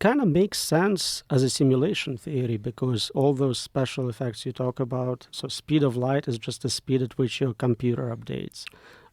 kind of makes sense as a simulation theory because all those special effects you talk about, so speed of light is just the speed at which your computer updates.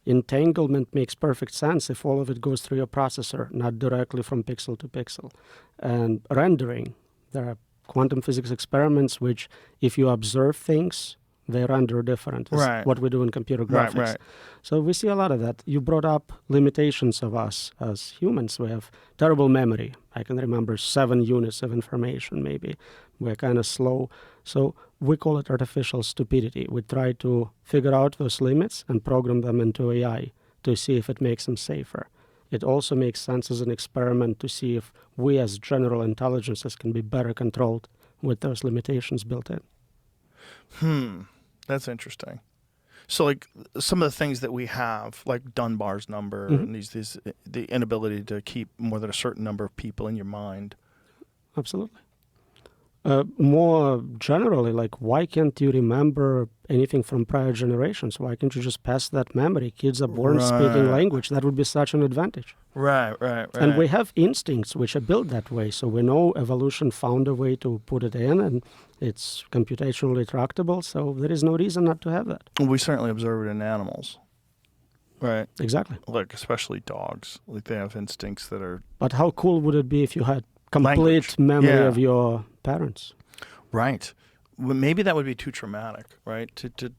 Entanglement makes perfect sense if all of it goes through your processor, not directly from pixel to pixel. And rendering, there are quantum physics experiments which, if you observe things, they render different. It's Right. what we do in computer Right, graphics. right. So we see a lot of that. You brought up limitations of us as humans. We have terrible memory. I can remember 7 units of information maybe. We're kind of slow. So we call it artificial stupidity. We try to figure out those limits and program them into AI to see if it makes them safer. It also makes sense as an experiment to see if we as general intelligences can be better controlled with those limitations built in. That's interesting. So like some of the things that we have, like Dunbar's number and these the inability to keep more than a certain number of people in your mind. Absolutely. More generally, like, why can't you remember anything from prior generations? Why can't you just pass that memory? Kids are born speaking language. That would be such an advantage. Right. And we have instincts which are built that way. So we know evolution found a way to put it in, and it's computationally tractable. So there is no reason not to have that. We certainly observe it in animals. Right. Exactly. Like especially dogs. Like they have instincts that are... But how cool would it be if you had complete Language. memory of your parents? Right. Well, maybe that would be too traumatic, right?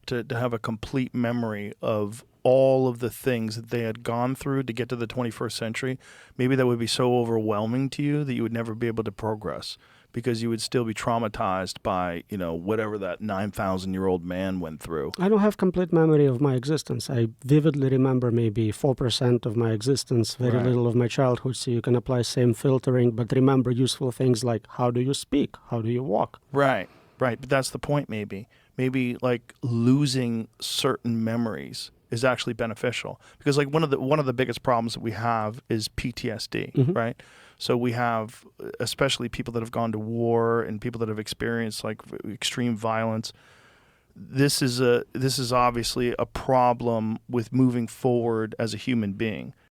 To have a complete memory of all of the things that they had gone through to get to the 21st century. Maybe that would be so overwhelming to you that you would never be able to progress because you would still be traumatized by, whatever that 9,000-year-old man went through. I don't have complete memory of my existence. I vividly remember maybe 4% of my existence, very little of my childhood, so you can apply same filtering, but remember useful things like how do you speak, how do you walk. Right. But that's the point maybe. Maybe like losing certain memories is actually beneficial because like one of the biggest problems that we have is PTSD, right? So we have especially people that have gone to war and people that have experienced like extreme violence. This is obviously a problem with moving forward as a human being